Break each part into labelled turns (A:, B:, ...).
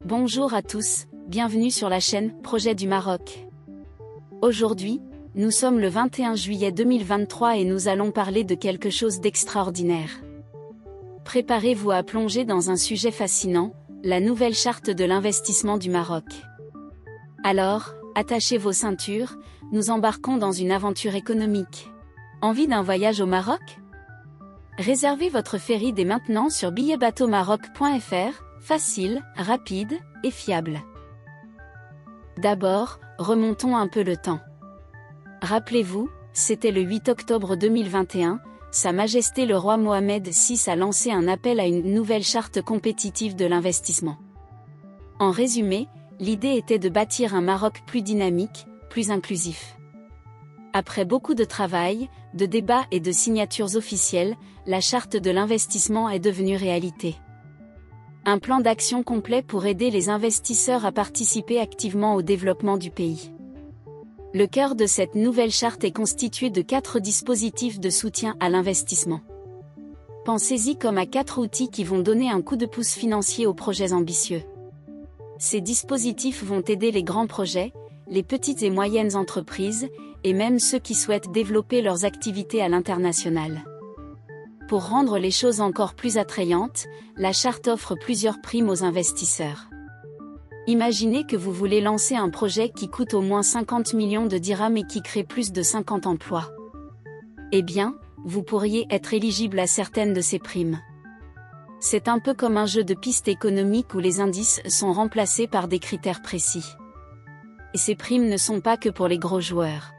A: Bonjour à tous, bienvenue sur la chaîne Projet du Maroc. Aujourd'hui, nous sommes le 21 juillet 2023 et nous allons parler de quelque chose d'extraordinaire. Préparez-vous à plonger dans un sujet fascinant, la nouvelle charte de l'investissement du Maroc. Alors, attachez vos ceintures, nous embarquons dans une aventure économique. Envie d'un voyage au Maroc? Réservez votre ferry dès maintenant sur billetbateaumaroc.fr, facile, rapide et fiable. D'abord, remontons un peu le temps. Rappelez-vous, c'était le 8 octobre 2021, Sa Majesté le roi Mohamed VI a lancé un appel à une nouvelle charte compétitive de l'investissement. En résumé, l'idée était de bâtir un Maroc plus dynamique, plus inclusif. Après beaucoup de travail, de débats et de signatures officielles, la charte de l'investissement est devenue réalité. Un plan d'action complet pour aider les investisseurs à participer activement au développement du pays. Le cœur de cette nouvelle charte est constitué de 4 dispositifs de soutien à l'investissement. Pensez-y comme à 4 outils qui vont donner un coup de pouce financier aux projets ambitieux. Ces dispositifs vont aider les grands projets, les petites et moyennes entreprises, et même ceux qui souhaitent développer leurs activités à l'international. Pour rendre les choses encore plus attrayantes, la charte offre plusieurs primes aux investisseurs. Imaginez que vous voulez lancer un projet qui coûte au moins 50 millions de dirhams et qui crée plus de 50 emplois. Eh bien, vous pourriez être éligible à certaines de ces primes. C'est un peu comme un jeu de piste économique où les indices sont remplacés par des critères précis. Et ces primes ne sont pas que pour les gros joueurs.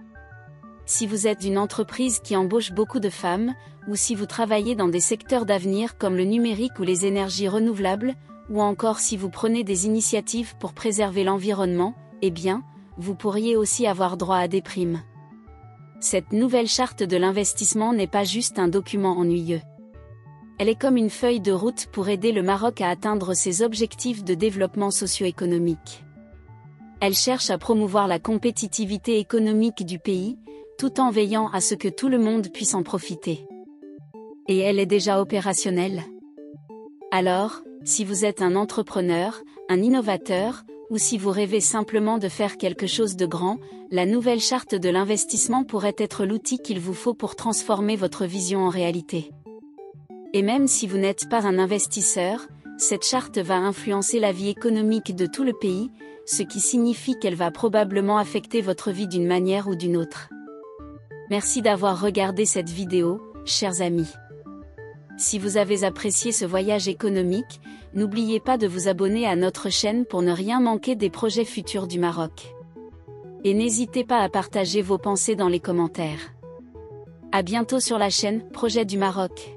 A: Si vous êtes une entreprise qui embauche beaucoup de femmes, ou si vous travaillez dans des secteurs d'avenir comme le numérique ou les énergies renouvelables, ou encore si vous prenez des initiatives pour préserver l'environnement, eh bien, vous pourriez aussi avoir droit à des primes. Cette nouvelle charte de l'investissement n'est pas juste un document ennuyeux. Elle est comme une feuille de route pour aider le Maroc à atteindre ses objectifs de développement socio-économique. Elle cherche à promouvoir la compétitivité économique du pays, tout en veillant à ce que tout le monde puisse en profiter. Et elle est déjà opérationnelle. Alors, si vous êtes un entrepreneur, un innovateur, ou si vous rêvez simplement de faire quelque chose de grand, la nouvelle charte de l'investissement pourrait être l'outil qu'il vous faut pour transformer votre vision en réalité. Et même si vous n'êtes pas un investisseur, cette charte va influencer la vie économique de tout le pays, ce qui signifie qu'elle va probablement affecter votre vie d'une manière ou d'une autre. Merci d'avoir regardé cette vidéo, chers amis. Si vous avez apprécié ce voyage économique, n'oubliez pas de vous abonner à notre chaîne pour ne rien manquer des projets futurs du Maroc. Et n'hésitez pas à partager vos pensées dans les commentaires. À bientôt sur la chaîne Projet du Maroc.